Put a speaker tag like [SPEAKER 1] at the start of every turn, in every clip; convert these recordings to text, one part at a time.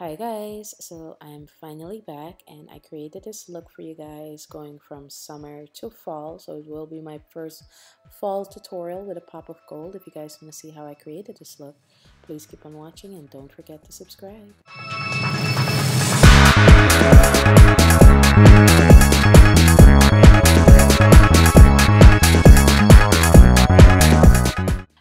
[SPEAKER 1] Hi guys, so I'm finally back and I created this look for you guys going from summer to fall. So it will be my first fall tutorial with a pop of gold. If you guys want to see how I created this look, please keep on watching and don't forget to subscribe.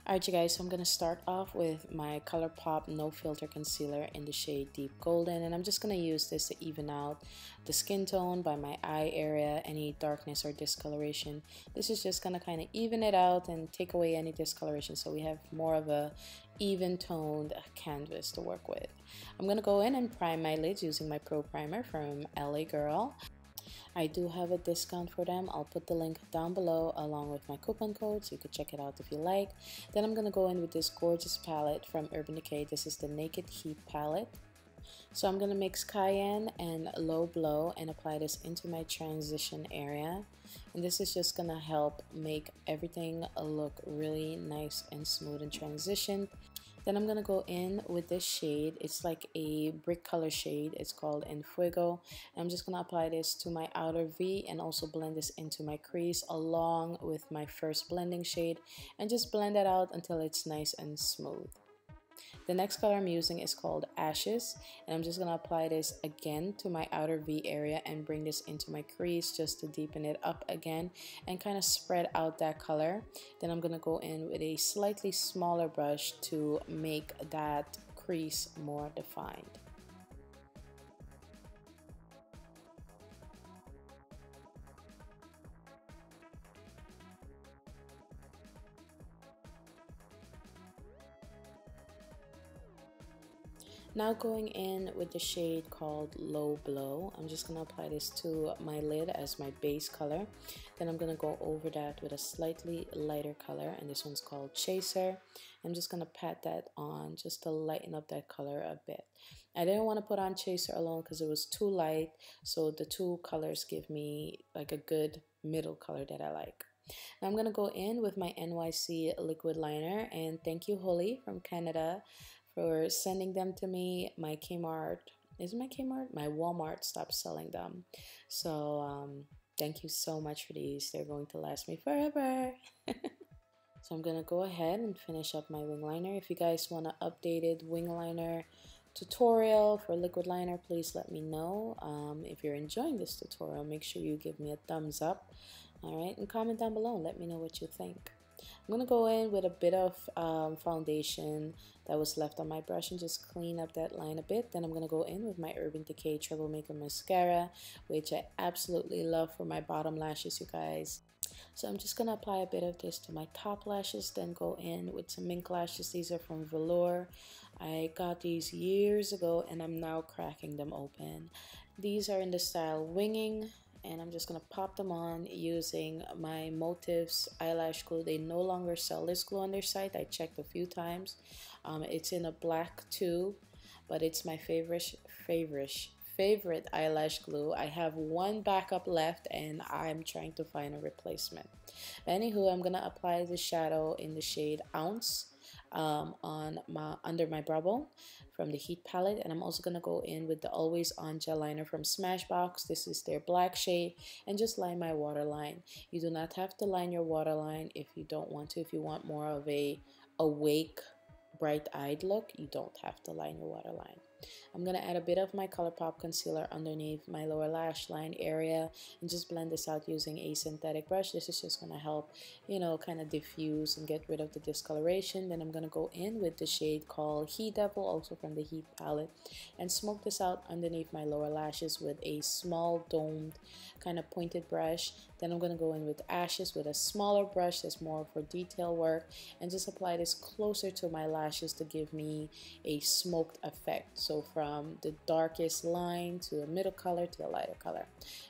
[SPEAKER 1] Alright you guys, so I'm going to start off with my ColourPop No Filter Concealer in the shade Deep Golden, and I'm just going to use this to even out the skin tone by my eye area, any darkness or discoloration. This is just going to kind of even it out and take away any discoloration so we have more of a even toned canvas to work with. I'm going to go in and prime my lids using my Pro Primer from LA Girl. I do have a discount for them. I'll put the link down below along with my coupon code so you can check it out if you like. Then I'm going to go in with this gorgeous palette from Urban Decay. This is the Naked Heat palette. So I'm going to mix Cayenne and Low Blow and apply this into my transition area. And this is just going to help make everything look really nice and smooth in transition. Then I'm going to go in with this shade. It's like a brick color shade. It's called En Fuego. And I'm just going to apply this to my outer V and also blend this into my crease along with my first blending shade. And just blend that out until it's nice and smooth. The next color I'm using is called Ashes, and I'm just going to apply this again to my outer V area and bring this into my crease just to deepen it up again and kind of spread out that color. Then I'm going to go in with a slightly smaller brush to make that crease more defined. Now going in with the shade called Low Blow, I'm just going to apply this to my lid as my base color. Then I'm going to go over that with a slightly lighter color, and this one's called Chaser. I'm just going to pat that on just to lighten up that color a bit. I didn't want to put on Chaser alone because it was too light, so the two colors give me like a good middle color that I like. Now I'm going to go in with my NYC liquid liner, and thank you Holly from Canada for sending them to me. My Kmart, is it my Kmart? My Walmart stopped selling them. So thank you so much for these. They're going to last me forever. So I'm going to go ahead and finish up my wing liner. If you guys want an updated wing liner tutorial for liquid liner, please let me know. If you're enjoying this tutorial, make sure you give me a thumbs up. Alright, and comment down below and let me know what you think. I'm going to go in with a bit of foundation that was left on my brush and just clean up that line a bit. Then I'm going to go in with my Urban Decay Troublemaker Mascara, which I absolutely love for my bottom lashes, you guys. So I'm just going to apply a bit of this to my top lashes, then go in with some mink lashes. These are from Velour. I got these years ago and I'm now cracking them open. These are in the style Winging. And I'm just going to pop them on using my Motives eyelash glue. They no longer sell this glue on their site. I checked a few times. It's in a black tube, but it's my favorite eyelash glue. I have one backup left and I'm trying to find a replacement. But anywho, I'm going to apply the shadow in the shade Ounce under my brow bone from the Heat palette, and I'm also going to go in with the Always On gel liner from Smashbox. This is their black shade, and just line my waterline. You do not have to line your waterline if you don't want to. If you want more of a awake, bright-eyed look, you don't have to line your waterline. I'm going to add a bit of my ColourPop concealer underneath my lower lash line area and just blend this out using a synthetic brush. This is just going to help, you know, kind of diffuse and get rid of the discoloration. Then I'm going to go in with the shade called He Devil, also from the Heat palette, and smoke this out underneath my lower lashes with a small domed kind of pointed brush. Then I'm going to go in with Ashes with a smaller brush that's more for detail work and just apply this closer to my lashes to give me a smoked effect. So from the darkest line to the middle color to the lighter color.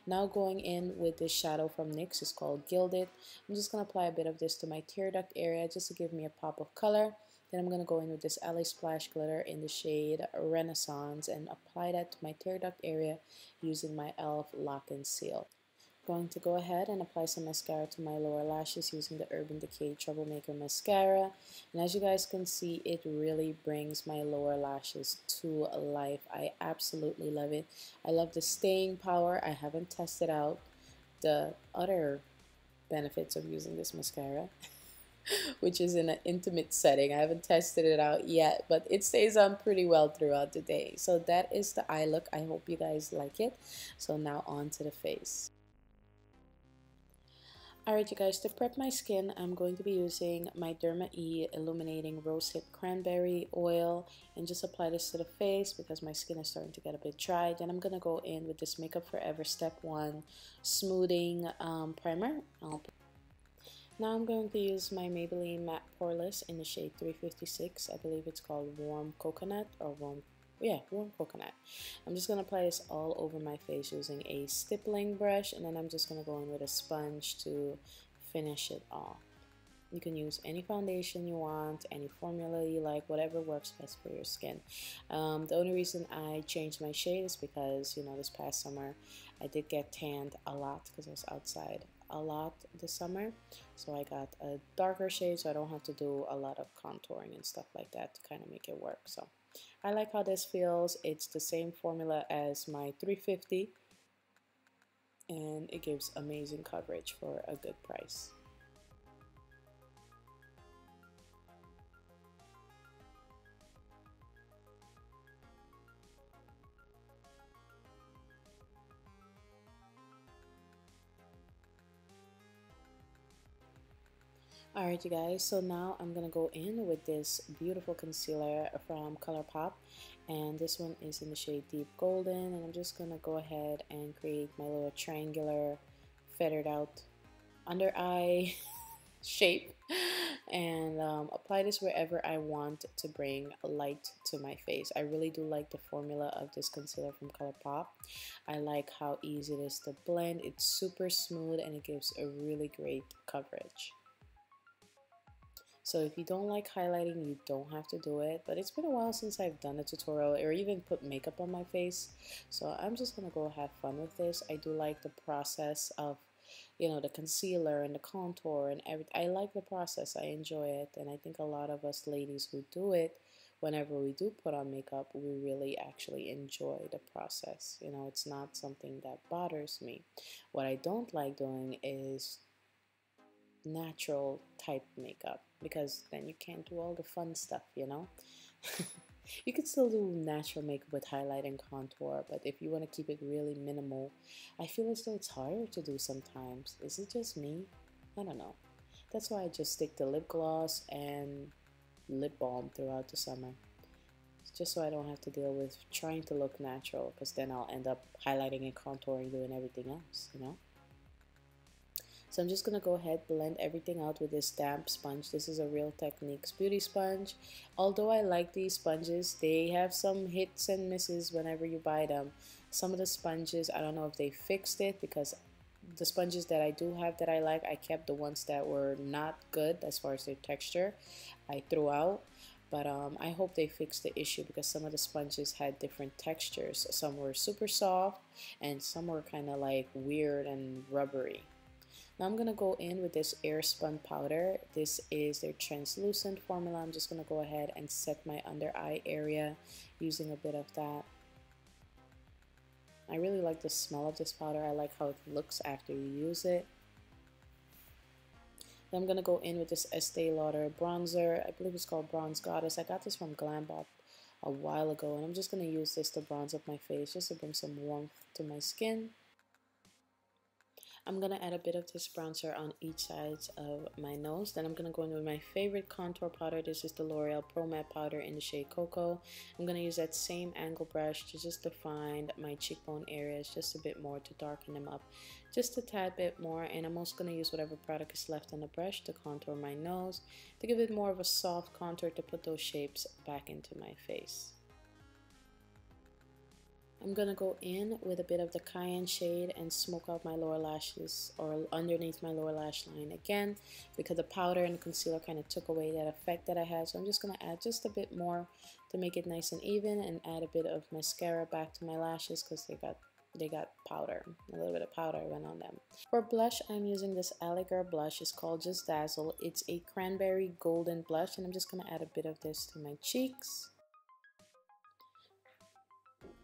[SPEAKER 1] Now going in with this shadow from NYX, it's called Gilded. I'm just going to apply a bit of this to my tear duct area just to give me a pop of color. Then I'm going to go in with this LA Splash glitter in the shade Renaissance and apply that to my tear duct area using my e.l.f. Lock and Seal. Going to go ahead and apply some mascara to my lower lashes using the Urban Decay Troublemaker Mascara. And as you guys can see, it really brings my lower lashes to life. I absolutely love it. I love the staying power. I haven't tested out the other benefits of using this mascara, which is in an intimate setting. I haven't tested it out yet, but it stays on pretty well throughout the day. So that is the eye look. I hope you guys like it. So now on to the face. Alright you guys, to prep my skin, I'm going to be using my Derma E Illuminating Rosehip Cranberry Oil and just apply this to the face because my skin is starting to get a bit dry. Then I'm going to go in with this Makeup Forever Step 1 Smoothing Primer. Now I'm going to use my Maybelline Matte Poreless in the shade 356. I believe it's called Warm Coconut or Warm Coconut. I'm just going to apply this all over my face using a stippling brush, and then I'm just going to go in with a sponge to finish it off. You can use any foundation you want, any formula you like, whatever works best for your skin. The only reason I changed my shade is because, you know, this past summer I did get tanned a lot because I was outside a lot this summer. So I got a darker shade so I don't have to do a lot of contouring and stuff like that to kind of make it work. So I like how this feels. It's the same formula as my 350 and it gives amazing coverage for a good price. Alright you guys, so now I'm going to go in with this beautiful concealer from ColourPop, and this one is in the shade Deep Golden, and I'm just going to go ahead and create my little triangular feathered out under eye shape and apply this wherever I want to bring light to my face. I really do like the formula of this concealer from ColourPop. I like how easy it is to blend. It's super smooth and it gives a really great coverage. So if you don't like highlighting, you don't have to do it, but it's been a while since I've done a tutorial or even put makeup on my face, so I'm just gonna go have fun with this. I do like the process of, you know, the concealer and the contour and everything. I like the process, I enjoy it, and I think a lot of us ladies who do it, whenever we do put on makeup, we really actually enjoy the process. You know, it's not something that bothers me. What I don't like doing is natural type makeup, because then you can't do all the fun stuff, you know. You could still do natural makeup with highlight and contour, but if you want to keep it really minimal, I feel as though it's harder to do sometimes. Is it just me? I don't know. That's why I just stick to lip gloss and lip balm throughout the summer, just so I don't have to deal with trying to look natural, because then I'll end up highlighting and contouring, doing everything else, you know. So I'm just going to go ahead, blend everything out with this damp sponge. This is a Real Techniques beauty sponge. Although I like these sponges, they have some hits and misses whenever you buy them. Some of the sponges, I don't know if they fixed it, because the sponges that I do have that I like, I kept the ones that were not good as far as their texture. I threw out. But I hope they fixed the issue, because some of the sponges had different textures. Some were super soft and some were kind of like weird and rubbery. Now I'm going to go in with this Airspun powder. This is their translucent formula. I'm just going to go ahead and set my under eye area using a bit of that. I really like the smell of this powder. I like how it looks after you use it. Then I'm going to go in with this Estee Lauder bronzer. I believe it's called Bronze Goddess. I got this from Glambop a while ago, and I'm just going to use this to bronze up my face just to bring some warmth to my skin. I'm going to add a bit of this bronzer on each side of my nose. Then I'm going to go in with my favorite contour powder. This is the L'Oreal Pro Matte Powder in the shade Cocoa. I'm going to use that same angle brush to just define my cheekbone areas just a bit more, to darken them up just a tad bit more. And I'm also going to use whatever product is left on the brush to contour my nose, to give it more of a soft contour, to put those shapes back into my face. I'm going to go in with a bit of the Cayenne shade and smoke out my lower lashes, or underneath my lower lash line again, because the powder and the concealer kind of took away that effect that I had. So I'm just going to add just a bit more to make it nice and even, and add a bit of mascara back to my lashes because they got, they got powder. A little bit of powder went on them. For blush, I'm using this Alley blush. It's called Just Dazzle. It's a cranberry golden blush, and I'm just going to add a bit of this to my cheeks.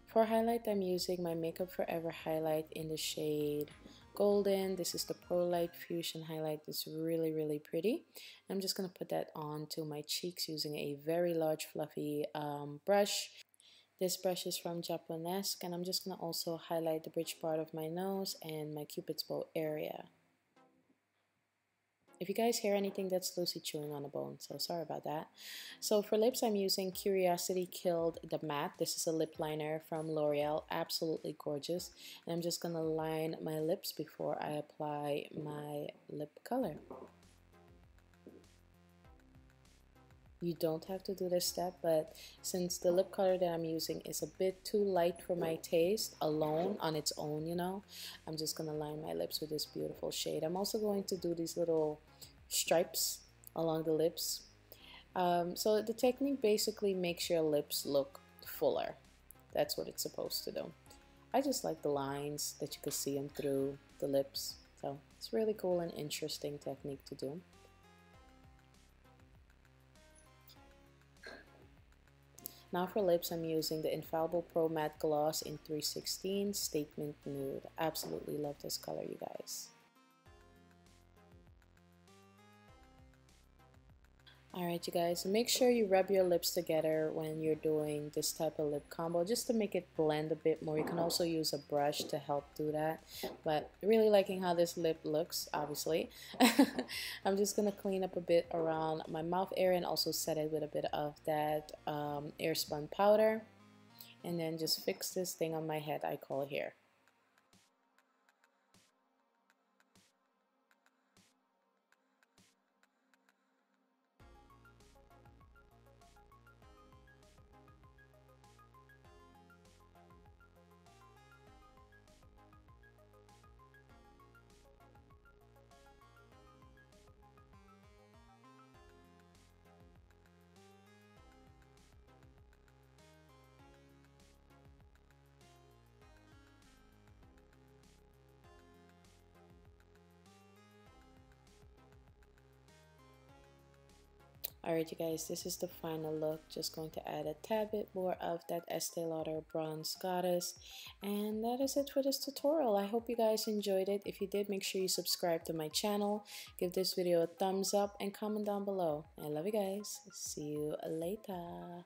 [SPEAKER 1] For highlight, I'm using my Makeup Forever highlight in the shade Golden. This is the Pro Light Fusion highlight. It's really pretty. I'm just going to put that on to my cheeks using a very large fluffy brush. This brush is from Japonesque, and I'm just going to also highlight the bridge part of my nose and my Cupid's bow area. If you guys hear anything, that's Lucy chewing on a bone, so sorry about that. So for lips, I'm using Curiosity Killed the Matte. This is a lip liner from L'Oreal, absolutely gorgeous. And I'm just going to line my lips before I apply my lip color. You don't have to do this step, but since the lip color that I'm using is a bit too light for my taste alone on its own, you know, I'm just going to line my lips with this beautiful shade. I'm also going to do these little stripes along the lips. So the technique basically makes your lips look fuller. That's what it's supposed to do. I just like the lines that you can see them through the lips. So it's really cool and interesting technique to do. Now for lips, I'm using the Infallible Pro Matte Gloss in 316 Statement Nude. Absolutely love this color, you guys. Alright, you guys, so make sure you rub your lips together when you're doing this type of lip combo just to make it blend a bit more. You can also use a brush to help do that, but really liking how this lip looks, obviously. I'm just going to clean up a bit around my mouth area and also set it with a bit of that airspun powder, and then just fix this thing on my head I call here. Alright, you guys, this is the final look. Just going to add a tad bit more of that Estee Lauder Bronze Goddess. And that is it for this tutorial. I hope you guys enjoyed it. If you did, make sure you subscribe to my channel. Give this video a thumbs up and comment down below. I love you guys. See you later.